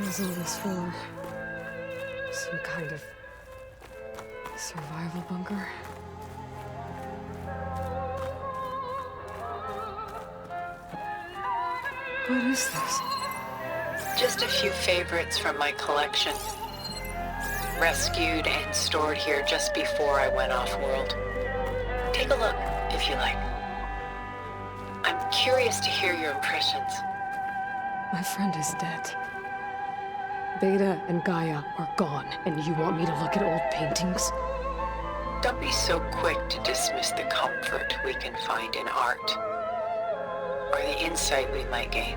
What is all this for? Some kind of survival bunker? What is this? Just a few favorites from my collection. Rescued and stored here just before I went off-world. Take a look, if you like. I'm curious to hear your impressions. My friend is dead. Beta and Gaia are gone, and you want me to look at old paintings? Don't be so quick to dismiss the comfort we can find in art, or the insight we might gain.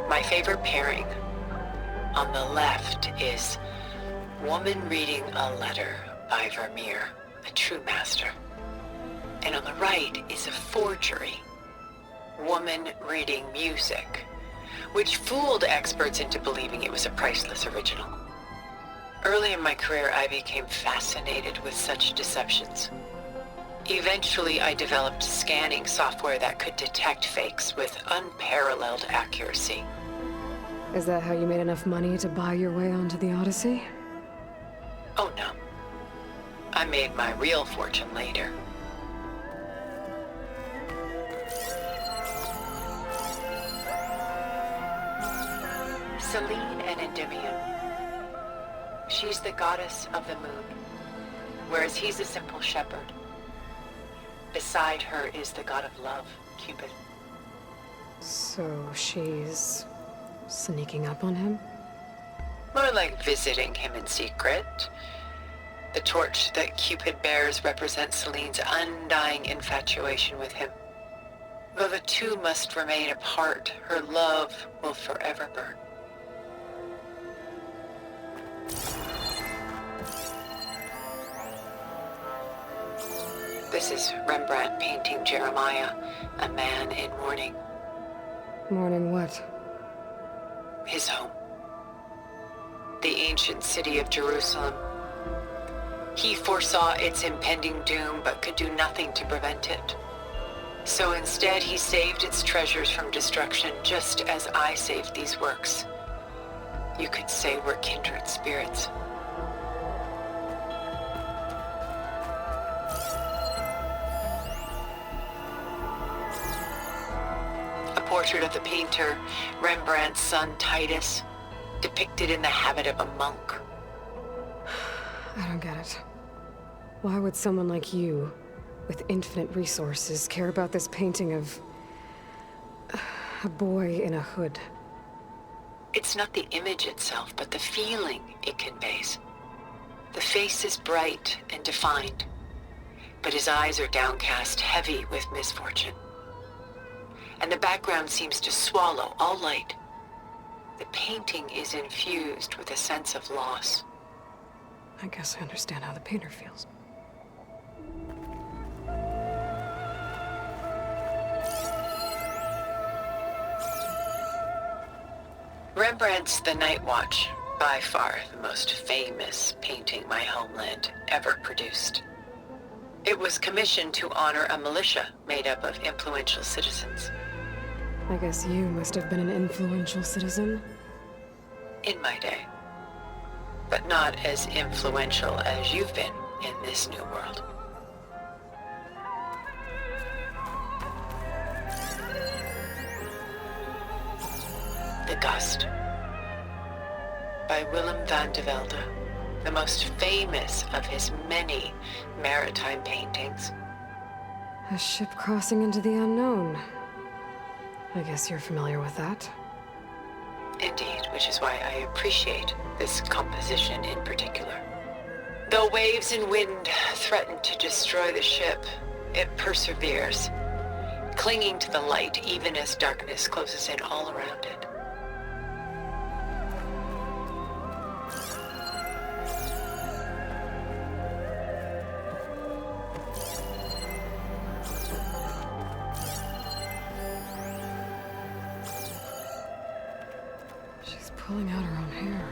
My favorite pairing on the left is Woman Reading a Letter by Vermeer, a true master. And on the right is a forgery, Woman Reading Music, which fooled experts into believing it was a priceless original. Early in my career, I became fascinated with such deceptions. Eventually, I developed scanning software that could detect fakes with unparalleled accuracy. Is that how you made enough money to buy your way onto the Odyssey? Oh no. I made my real fortune later. Selene and Endymion. She's the goddess of the moon, whereas he's a simple shepherd. Beside her is the god of love, Cupid. So she's sneaking up on him? More like visiting him in secret. The torch that Cupid bears represents Selene's undying infatuation with him. Though the two must remain apart, her love will forever burn. This is Rembrandt painting Jeremiah, a man in mourning. Mourning what? His home. The ancient city of Jerusalem. He foresaw its impending doom, but could do nothing to prevent it. So instead, he saved its treasures from destruction, just as I saved these works. You could say we're kindred spirits. A portrait of the painter, Rembrandt's son Titus, depicted in the habit of a monk. I don't get it. Why would someone like you, with infinite resources, care about this painting of a boy in a hood? It's not the image itself, but the feeling it conveys. The face is bright and defined, but his eyes are downcast, heavy with misfortune. And the background seems to swallow all light. The painting is infused with a sense of loss. I guess I understand how the painter feels. Rembrandt's The Night Watch, by far the most famous painting my homeland ever produced. It was commissioned to honor a militia made up of influential citizens. I guess you must have been an influential citizen. In my day. But not as influential as you've been in this new world. The Gust, by Willem van de Velde, the most famous of his many maritime paintings. A ship crossing into the unknown. I guess you're familiar with that. Indeed, which is why I appreciate this composition in particular. Though waves and wind threaten to destroy the ship, it perseveres, clinging to the light even as darkness closes in all around it. She's pulling out her own hair.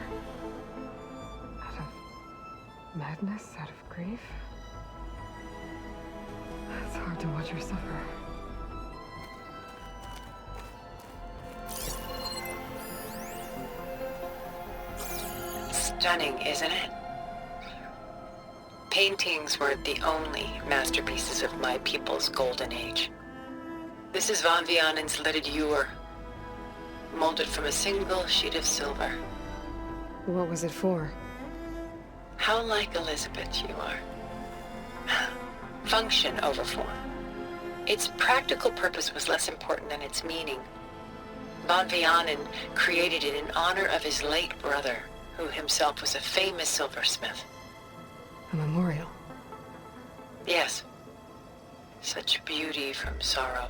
Out of Madness out of grief? It's hard to watch her suffer. Stunning, isn't it? Paintings weren't the only masterpieces of my people's golden age. This is Van Vianen's Leaded Ewer, molded from a single sheet of silver. What was it for? How like Elizabeth you are. Function over form. Its practical purpose was less important than its meaning. Van Vianen created it in honor of his late brother, who himself was a famous silversmith. A memorial. Yes. Such beauty from sorrow.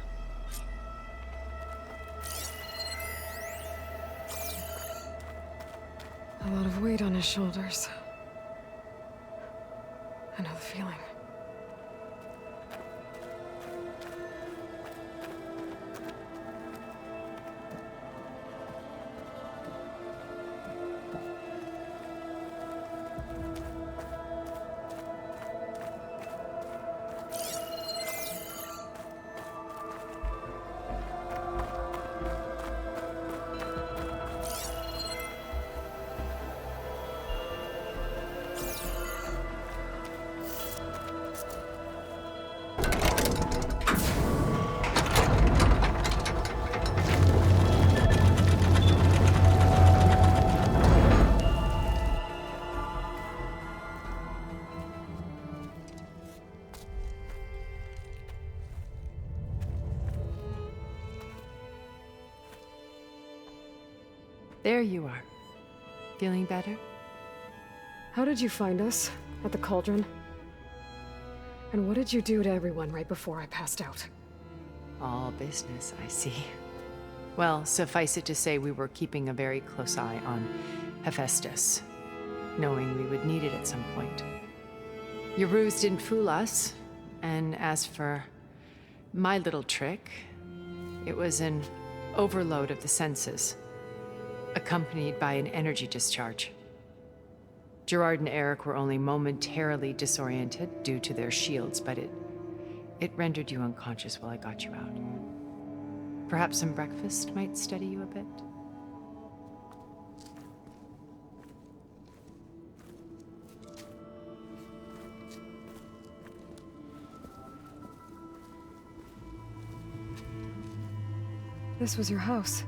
A lot of weight on his shoulders. I know the feeling. There you are. Feeling better? How did you find us? At the cauldron? And what did you do to everyone right before I passed out? All business, I see. Well, suffice it to say we were keeping a very close eye on Hephaestus, knowing we would need it at some point. Your ruse didn't fool us, and as for my little trick, it was an overload of the senses, accompanied by an energy discharge. Gerard and Eric were only momentarily disoriented due to their shields, but it rendered you unconscious while I got you out. Perhaps some breakfast might steady you a bit? This was your house.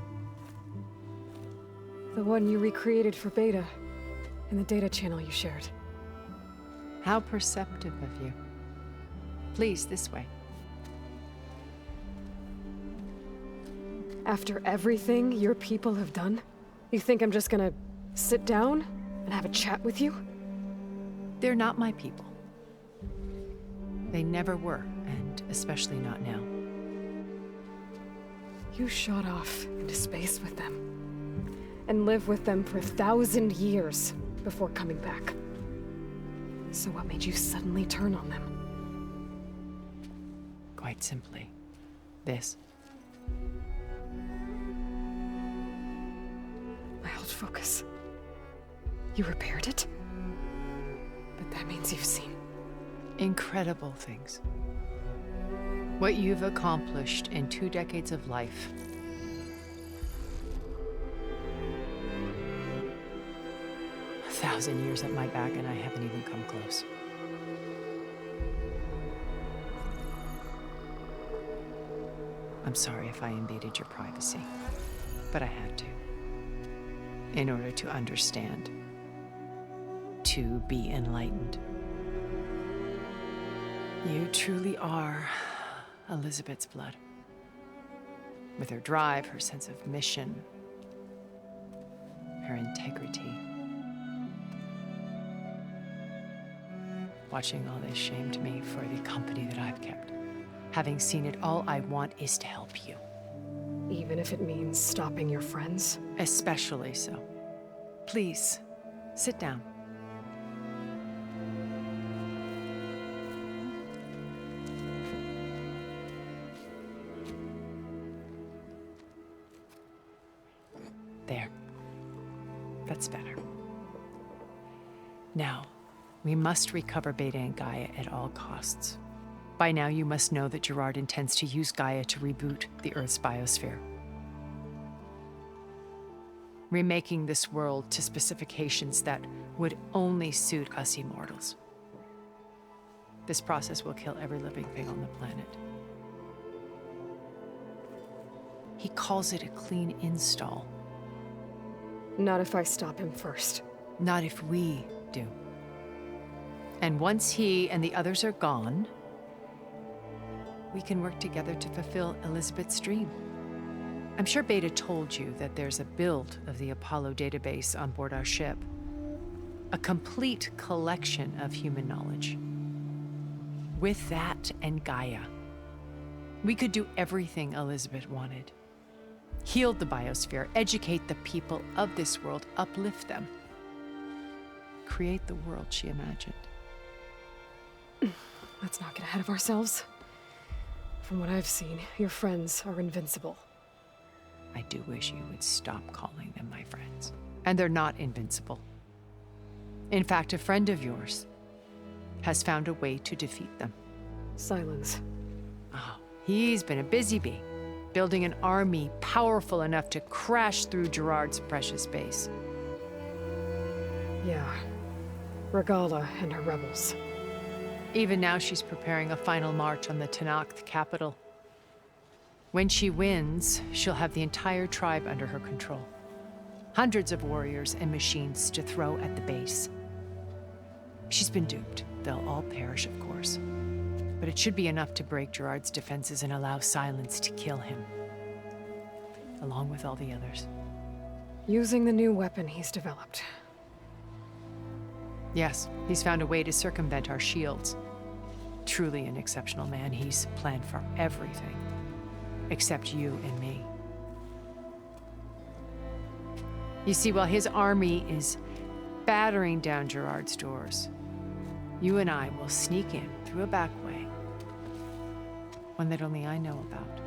The one you recreated for Beta, in the data channel you shared. How perceptive of you. Please, this way. After everything your people have done, you think I'm just gonna sit down and have a chat with you? They're not my people. They never were, and especially not now. You shot off into space with them, and lived with them for 1,000 years before coming back. So what made you suddenly turn on them? Quite simply, this. My old focus. You repaired it? But that means you've seen. Incredible things. What you've accomplished in 2 decades of life. A 1,000 years at my back and I haven't even come close. I'm sorry if I invaded your privacy, but I had to. In order to understand. To be enlightened. You truly are Elizabeth's blood. With her drive, her sense of mission, her integrity. Watching all this shamed me for the company that I've kept. Having seen it, all I want is to help you. Even if it means stopping your friends? Especially so. Please, sit down. There. That's better. Now, We must recover Beta and Gaia at all costs. By now, you must know that Gerard intends to use Gaia to reboot the Earth's biosphere, remaking this world to specifications that would only suit us immortals. This process will kill every living thing on the planet. He calls it a clean install. Not if I stop him first. Not if we do. And once he and the others are gone, we can work together to fulfill Elizabeth's dream. I'm sure Beta told you that there's a build of the Apollo database on board our ship. A complete collection of human knowledge. With that and Gaia, we could do everything Elizabeth wanted. Heal the biosphere, educate the people of this world, uplift them. Create the world she imagined. Let's not get ahead of ourselves. From what I've seen, your friends are invincible. I do wish you would stop calling them my friends. And they're not invincible. In fact, a friend of yours has found a way to defeat them. Silence. Oh, he's been a busy bee, building an army powerful enough to crash through Gerard's precious base. Yeah. Regala and her rebels. Even now, she's preparing a final march on the Tenakth capital. When she wins, she'll have the entire tribe under her control. Hundreds of warriors and machines to throw at the base. She's been duped. They'll all perish, of course. But it should be enough to break Gerard's defenses and allow Silence to kill him. Along with all the others. Using the new weapon he's developed. Yes, he's found a way to circumvent our shields. Truly an exceptional man. He's planned for everything. Except you and me. You see, while his army is battering down Gerard's doors, you and I will sneak in through a back way. One that only I know about.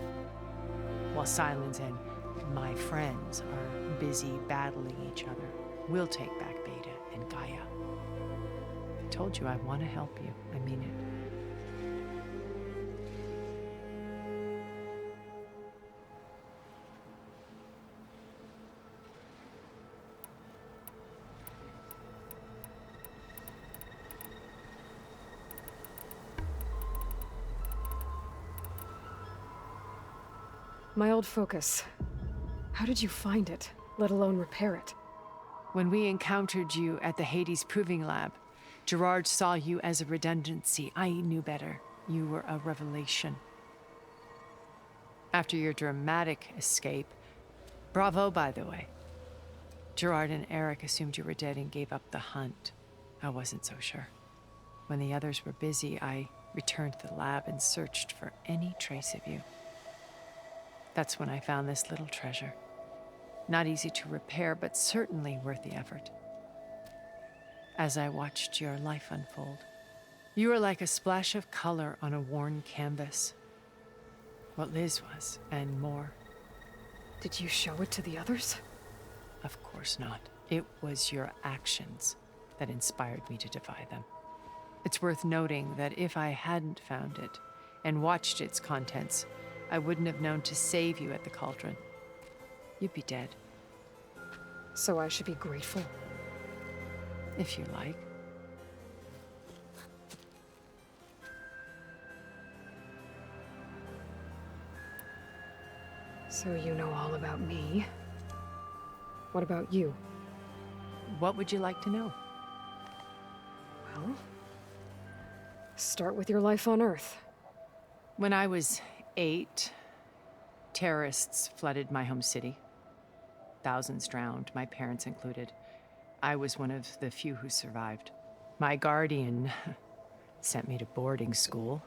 While Silence and my friends are busy battling each other, we'll take back Beta and Gaia. I told you I want to help you. I mean it. My old focus. How did you find it, let alone repair it? When we encountered you at the Hades Proving Lab, Gerard saw you as a redundancy. I knew better. You were a revelation. After your dramatic escape, bravo, by the way. Gerard and Eric assumed you were dead and gave up the hunt. I wasn't so sure. When the others were busy, I returned to the lab and searched for any trace of you. That's when I found this little treasure. Not easy to repair, but certainly worth the effort. As I watched your life unfold, you were like a splash of color on a worn canvas. What Liz was, and more. Did you show it to the others? Of course not. It was your actions that inspired me to defy them. It's worth noting that if I hadn't found it and watched its contents, I wouldn't have known to save you at the cauldron. You'd be dead. So I should be grateful? If you like. So you know all about me. What about you? What would you like to know? Well, start with your life on Earth. When I was 8, terrorists flooded my home city. Thousands drowned, my parents included. I was one of the few who survived. My guardian sent me to boarding school.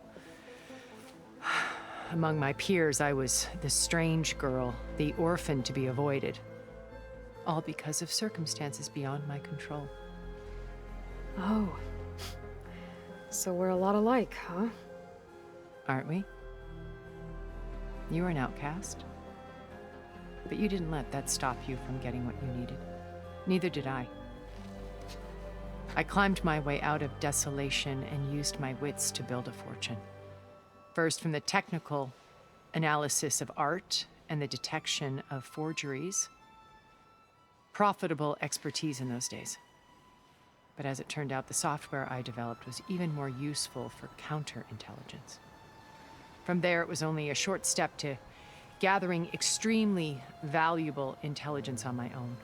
Among my peers, I was the strange girl, the orphan to be avoided. All because of circumstances beyond my control. Oh. So we're a lot alike, huh? Aren't we? You were an outcast. But you didn't let that stop you from getting what you needed. Neither did I. I climbed my way out of desolation and used my wits to build a fortune. First, from the technical analysis of art and the detection of forgeries. Profitable expertise in those days. But as it turned out, the software I developed was even more useful for counterintelligence. From there, it was only a short step to gathering extremely valuable intelligence on my own.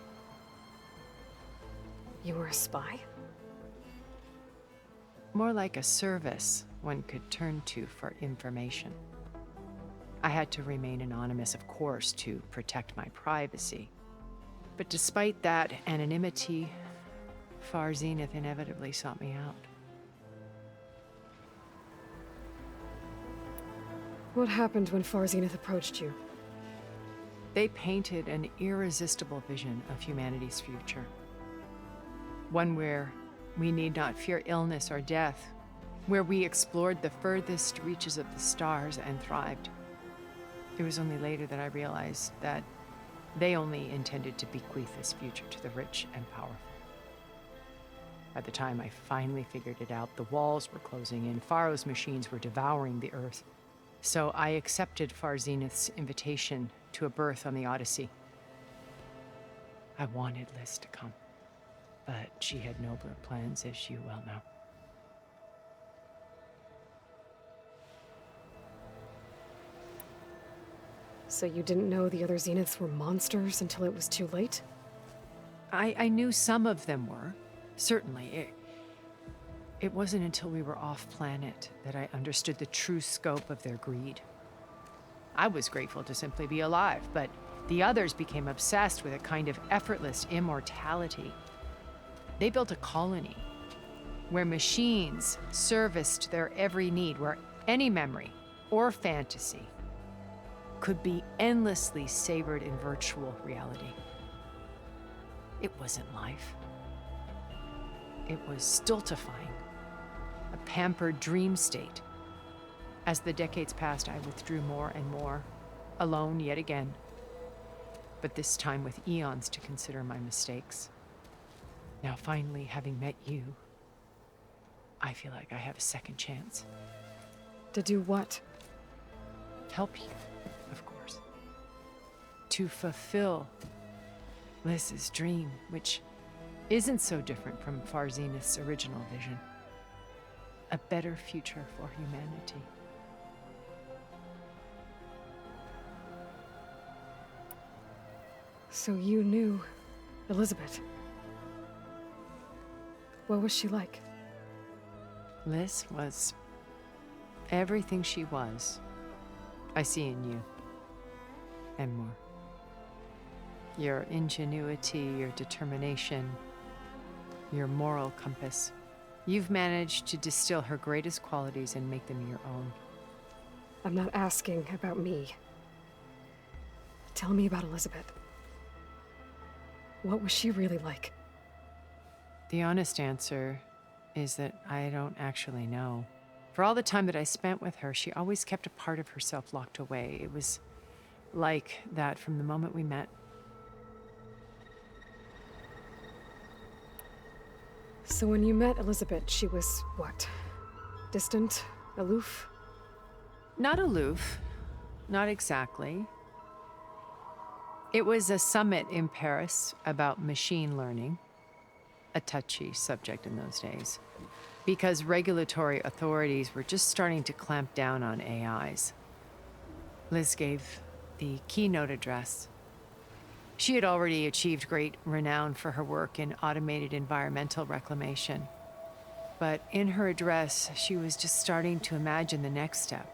You were a spy? More like a service one could turn to for information. I had to remain anonymous, of course, to protect my privacy. But despite that anonymity, Far Zenith inevitably sought me out. What happened when Far Zenith approached you? They painted an irresistible vision of humanity's future. One where we need not fear illness or death, where we explored the furthest reaches of the stars and thrived. It was only later that I realized that they only intended to bequeath this future to the rich and powerful. By the time I finally figured it out, the walls were closing in, Pharaoh's machines were devouring the earth. So I accepted Far Zenith's invitation to a berth on the Odyssey. I wanted Liz to come, but she had nobler plans, as you well know. So you didn't know the other Zeniths were monsters until it was too late? I knew some of them were, certainly. It wasn't until we were off-planet that I understood the true scope of their greed. I was grateful to simply be alive, but the others became obsessed with a kind of effortless immortality. They built a colony where machines serviced their every need, where any memory or fantasy could be endlessly savored in virtual reality. It wasn't life. It was stultifying, a pampered dream state. As the decades passed, I withdrew more and more, alone yet again, but this time with eons to consider my mistakes. Now finally, having met you, I feel like I have a second chance. To do what? Help you, of course. To fulfill Liz's dream, which isn't so different from Far Zenith's original vision. A better future for humanity. So you knew Elizabeth. What was she like? Liz was everything she was. I see in you. And more. Your ingenuity, your determination, your moral compass. You've managed to distill her greatest qualities and make them your own. I'm not asking about me. Tell me about Elizabeth. What was she really like? The honest answer is that I don't actually know. For all the time that I spent with her, she always kept a part of herself locked away. It was like that from the moment we met. So when you met Elizabeth, she was what? Distant? Aloof? Not aloof. Not exactly. It was a summit in Paris about machine learning, a touchy subject in those days, because regulatory authorities were just starting to clamp down on AIs. Liz gave the keynote address. She had already achieved great renown for her work in automated environmental reclamation. But in her address, she was just starting to imagine the next step,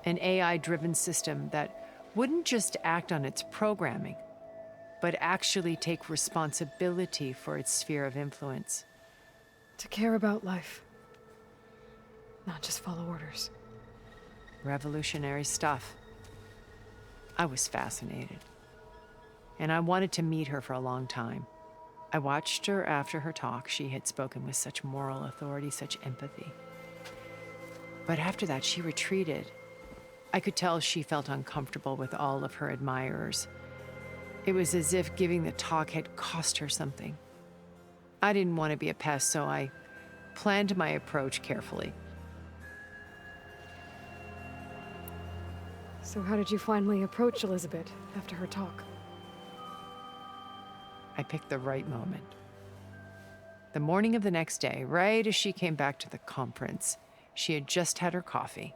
an AI-driven system that wouldn't just act on its programming, but actually take responsibility for its sphere of influence. To care about life. Not just follow orders. Revolutionary stuff. I was fascinated. And I wanted to meet her for a long time. I watched her after her talk. She had spoken with such moral authority, such empathy. But after that, she retreated. I could tell she felt uncomfortable with all of her admirers. It was as if giving the talk had cost her something. I didn't want to be a pest, so I planned my approach carefully. So how did you finally approach Elizabeth after her talk? I picked the right moment. The morning of the next day, right as she came back to the conference, she had just had her coffee.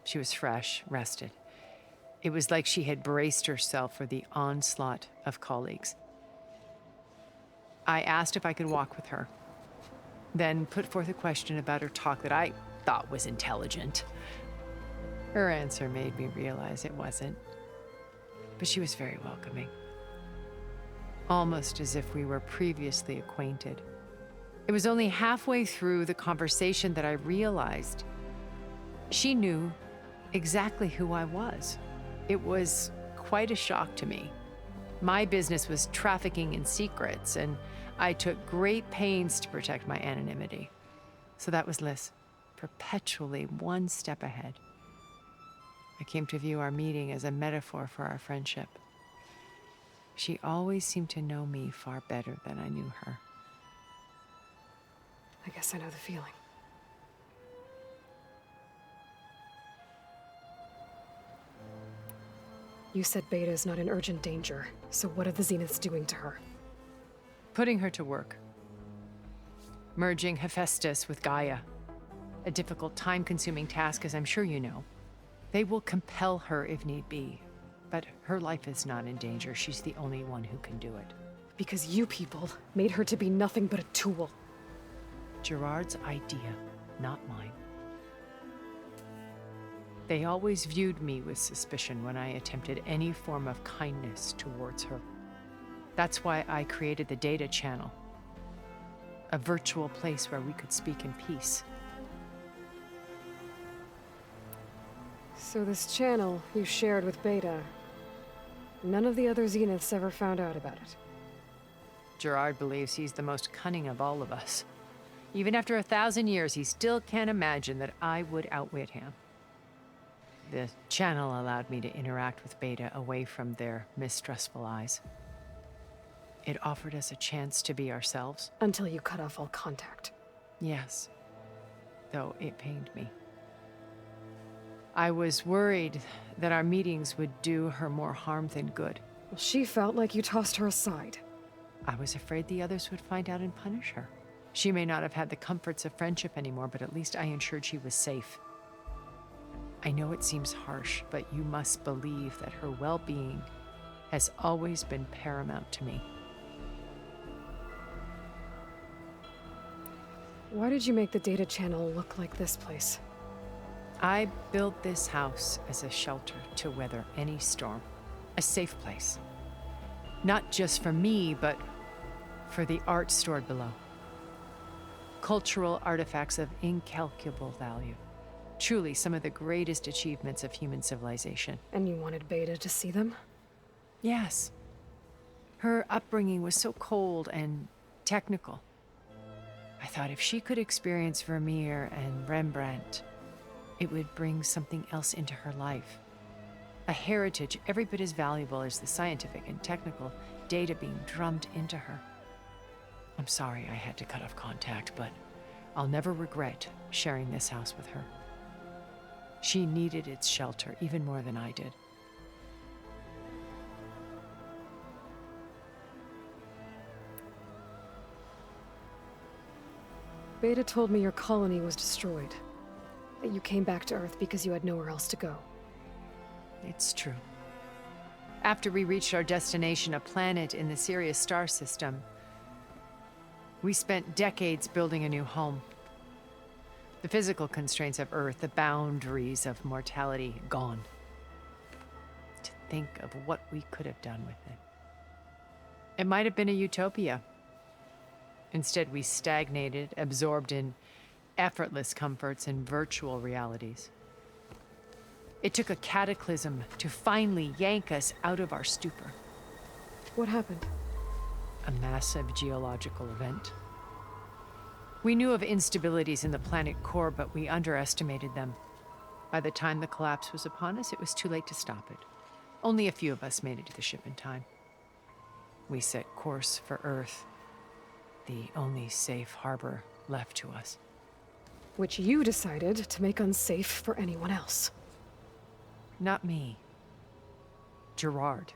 She was fresh, rested. It was like she had braced herself for the onslaught of colleagues. I asked if I could walk with her, then put forth a question about her talk that I thought was intelligent. Her answer made me realize it wasn't, but she was very welcoming, almost as if we were previously acquainted. It was only halfway through the conversation that I realized she knew exactly who I was. It was quite a shock to me. My business was trafficking in secrets, and I took great pains to protect my anonymity. So that was Liz, perpetually one step ahead. I came to view our meeting as a metaphor for our friendship. She always seemed to know me far better than I knew her. I guess I know the feeling. You said Beta is not in urgent danger, so what are the Zeniths doing to her? Putting her to work. Merging Hephaestus with Gaia. A difficult, time-consuming task, as I'm sure you know. They will compel her if need be, but her life is not in danger. She's the only one who can do it. Because you people made her to be nothing but a tool. Gerard's idea, not mine. They always viewed me with suspicion when I attempted any form of kindness towards her. That's why I created the data channel, a virtual place where we could speak in peace. So this channel you shared with Beta, none of the other Zeniths ever found out about it. Gerard believes he's the most cunning of all of us. Even after 1,000 years, he still can't imagine that I would outwit him. The channel allowed me to interact with Beta away from their mistrustful eyes. It offered us a chance to be ourselves. Until you cut off all contact. Yes, though it pained me. I was worried that our meetings would do her more harm than good. Well, she felt like you tossed her aside. I was afraid the others would find out and punish her. She may not have had the comforts of friendship anymore, but at least I ensured she was safe. I know it seems harsh, but you must believe that her well-being has always been paramount to me. Why did you make the data channel look like this place? I built this house as a shelter to weather any storm, a safe place. Not just for me, but for the art stored below. Cultural artifacts of incalculable value. Truly some of the greatest achievements of human civilization. And you wanted Beta to see them? Yes. Her upbringing was so cold and technical. I thought if she could experience Vermeer and Rembrandt, it would bring something else into her life. A heritage every bit as valuable as the scientific and technical data being drummed into her. I'm sorry I had to cut off contact, but I'll never regret sharing this house with her. She needed its shelter even more than I did. Beta told me your colony was destroyed. That you came back to Earth because you had nowhere else to go. It's true. After we reached our destination, a planet in the Sirius star system, we spent decades building a new home. The physical constraints of Earth, the boundaries of mortality, gone. To think of what we could have done with it. It might have been a utopia. Instead, we stagnated, absorbed in effortless comforts and virtual realities. It took a cataclysm to finally yank us out of our stupor. What happened? A massive geological event. We knew of instabilities in the planet core, but we underestimated them. By the time the collapse was upon us, it was too late to stop it. Only a few of us made it to the ship in time. We set course for Earth. the only safe harbor left to us. Which you decided to make unsafe for anyone else. Not me. Gerard.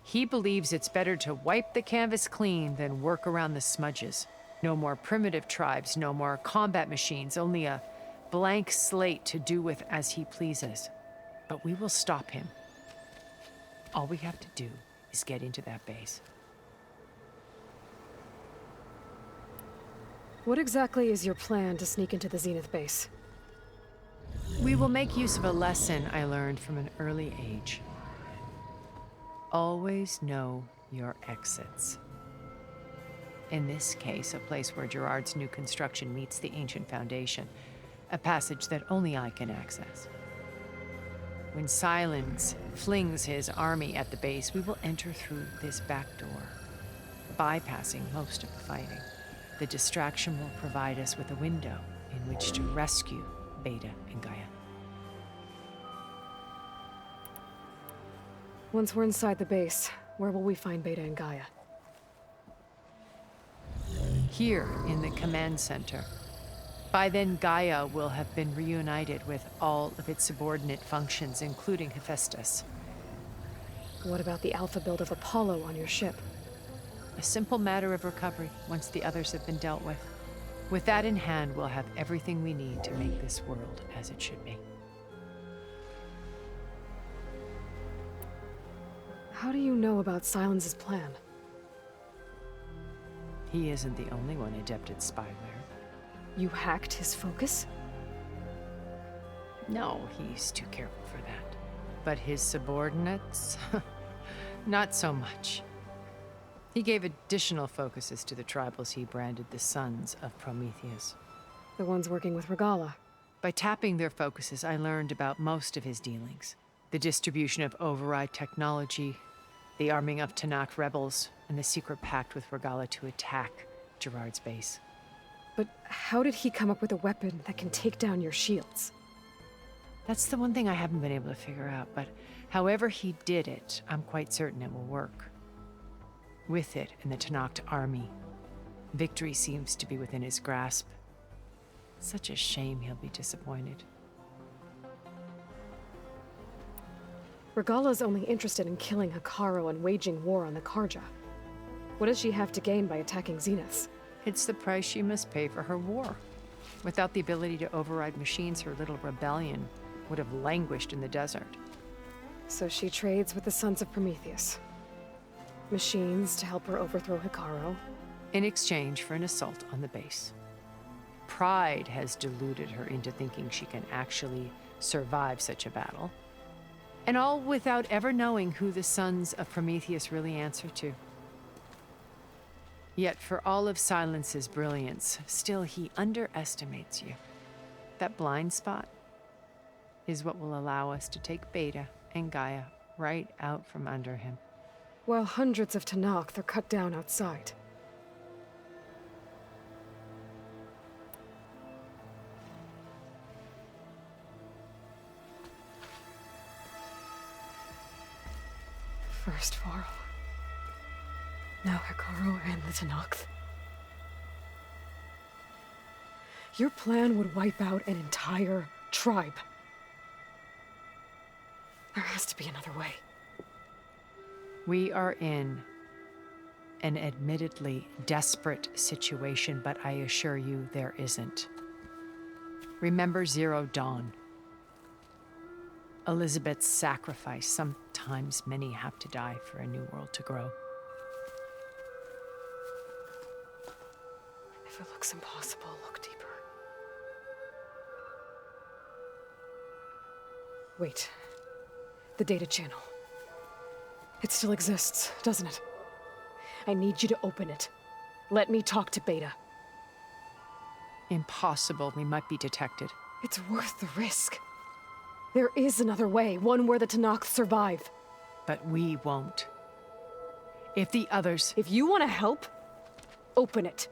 He believes it's better to wipe the canvas clean than work around the smudges. No more primitive tribes, no more combat machines, only a blank slate to do with as he pleases. But we will stop him. All we have to do is get into that base. What exactly is your plan to sneak into the Zenith base? We will make use of a lesson I learned from an early age. Always know your exits. In this case, a place where Gerard's new construction meets the ancient foundation, a passage that only I can access. When Silence flings his army at the base, we will enter through this back door, bypassing most of the fighting. The distraction will provide us with a window in which to rescue Beta and Gaia. Once we're inside the base, where will we find Beta and Gaia? Here in the command center. By then, Gaia will have been reunited with all of its subordinate functions, including Hephaestus. What about the alpha build of Apollo on your ship? A simple matter of recovery once the others have been dealt with. With that in hand, we'll have everything we need to make this world as it should be. How do you know about Silence's plan? He isn't the only one adept at spyware. You hacked his focus? No, he's too careful for that. But his subordinates? Not so much. He gave additional focuses to the tribals he branded the Sons of Prometheus. The ones working with Regala. By tapping their focuses, I learned about most of his dealings. The distribution of override technology, the arming of Tanakh rebels, and the secret pact with Regala to attack Gerard's base. But how did he come up with a weapon that can take down your shields? That's the one thing I haven't been able to figure out, but however he did it, I'm quite certain it will work. With it and the Tanakh army, victory seems to be within his grasp. Such a shame he'll be disappointed. Regala's only interested in killing Hikaru and waging war on the Karja. What does she have to gain by attacking Zeniths? It's the price she must pay for her war. Without the ability to override machines, her little rebellion would have languished in the desert. So she trades with the Sons of Prometheus. Machines to help her overthrow Hikaru. In exchange for an assault on the base. Pride has deluded her into thinking she can actually survive such a battle. And all without ever knowing who the Sons of Prometheus really answer to. Yet for all of Silence's brilliance, still he underestimates you. That blind spot is what will allow us to take Beta and Gaia right out from under him. While hundreds of Tanakh are cut down outside. First Varl. Now Hikaru and the Tanakh. Your plan would wipe out an entire tribe. There has to be another way. We are in an admittedly desperate situation, but I assure you there isn't. Remember Zero Dawn. Elizabeth's sacrifice. Sometimes many have to die for a new world to grow. If it looks impossible, look deeper. Wait. The data channel. It still exists, doesn't it? I need you to open it. Let me talk to Beta. Impossible. We might be detected. It's worth the risk. There is another way, one where the Tanakh survive. But we won't. If the others... If you want to help, open it.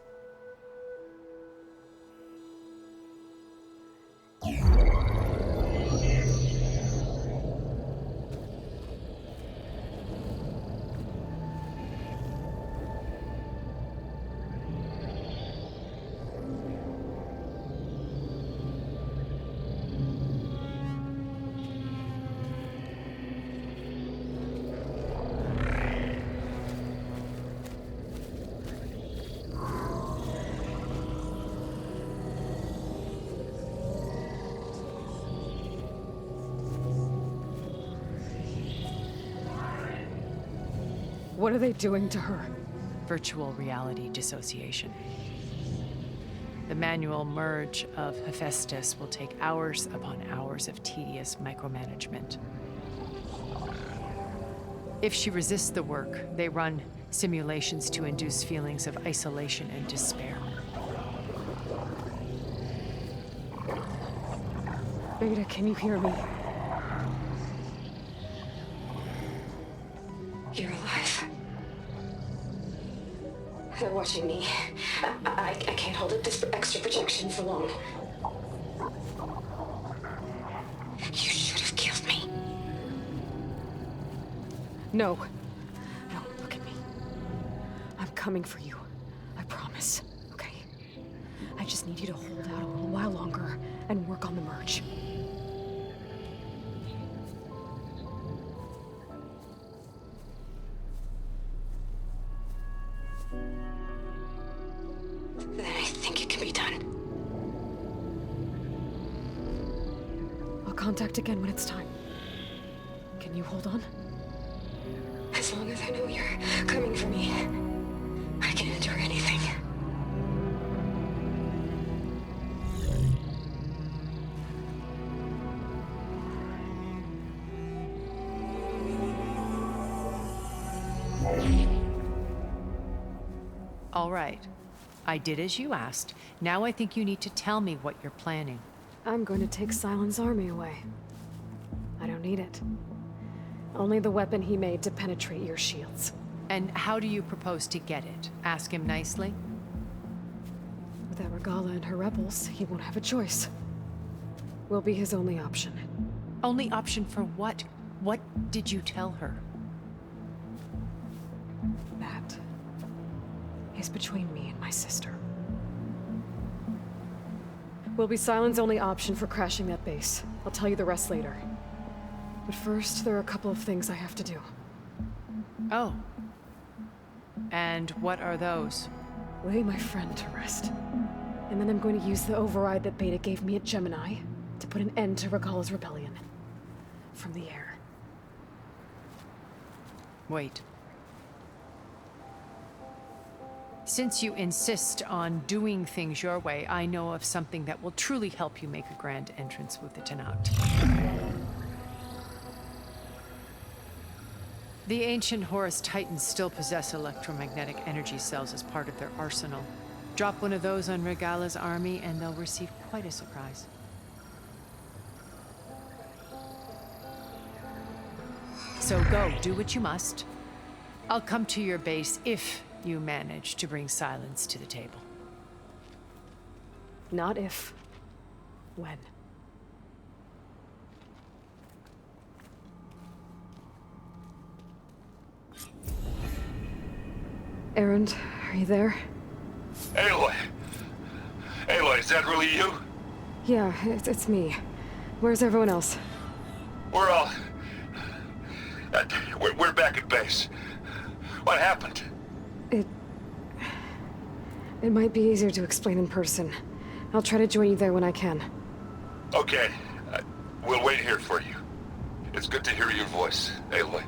What are they doing to her? Virtual reality dissociation. The manual merge of Hephaestus will take hours upon hours of tedious micromanagement. If she resists the work, they run simulations to induce feelings of isolation and despair. Beta, can you hear me? You're alive. They're watching me. I can't hold up this extra projection for long. You should have killed me. No. No, look at me. I'm coming for you. I promise. Okay? I just need you to hold out a little while longer and work on the merge. Then I think it can be done. I'll contact again when it's time. Can you hold on? As long as I know you're coming for me, I can endure anything. All right. I did as you asked. Now I think you need to tell me what you're planning. I'm going to take Silent's army away. I don't need it. Only the weapon he made to penetrate your shields. And how do you propose to get it? Ask him nicely? Without Regala and her rebels, he won't have a choice. We'll be his only option. Only option for what? What did you tell her? That is between me and my sister. Will be Silent's only option for crashing that base. I'll tell you the rest later. But first, there are a couple of things I have to do. Oh. And what are those? Lay my friend to rest. And then I'm going to use the override that Beta gave me at Gemini to put an end to Regala's rebellion. From the air. Wait. Since you insist on doing things your way, I know of something that will truly help you make a grand entrance with the Tenat. The ancient Horus Titans still possess electromagnetic energy cells as part of their arsenal. Drop one of those on Regala's army and they'll receive quite a surprise. So go, do what you must. I'll come to your base if you manage to bring Silence to the table. Not if. When. Erend, are you there? Aloy! Aloy, is that really you? Yeah, it's me. Where's everyone else? We're all... we're back at base. What happened? It might be easier to explain in person. I'll try to join you there when I can. Okay. We'll wait here for you. It's good to hear your voice, Aloy.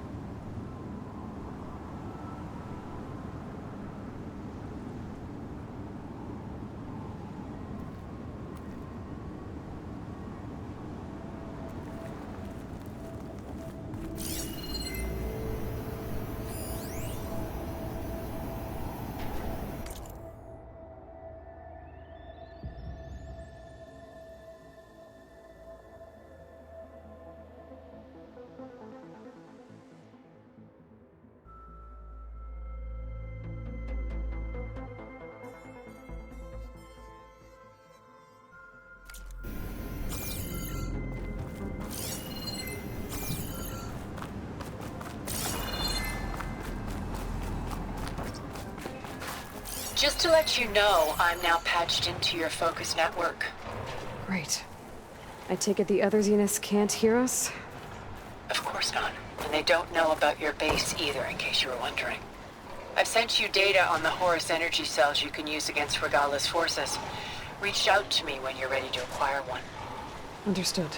Just to let you know, I'm now patched into your focus network. Great. I take it the other Zeniths can't hear us? Of course not. And they don't know about your base either, in case you were wondering. I've sent you data on the Horus energy cells you can use against Regala's forces. Reach out to me when you're ready to acquire one. Understood.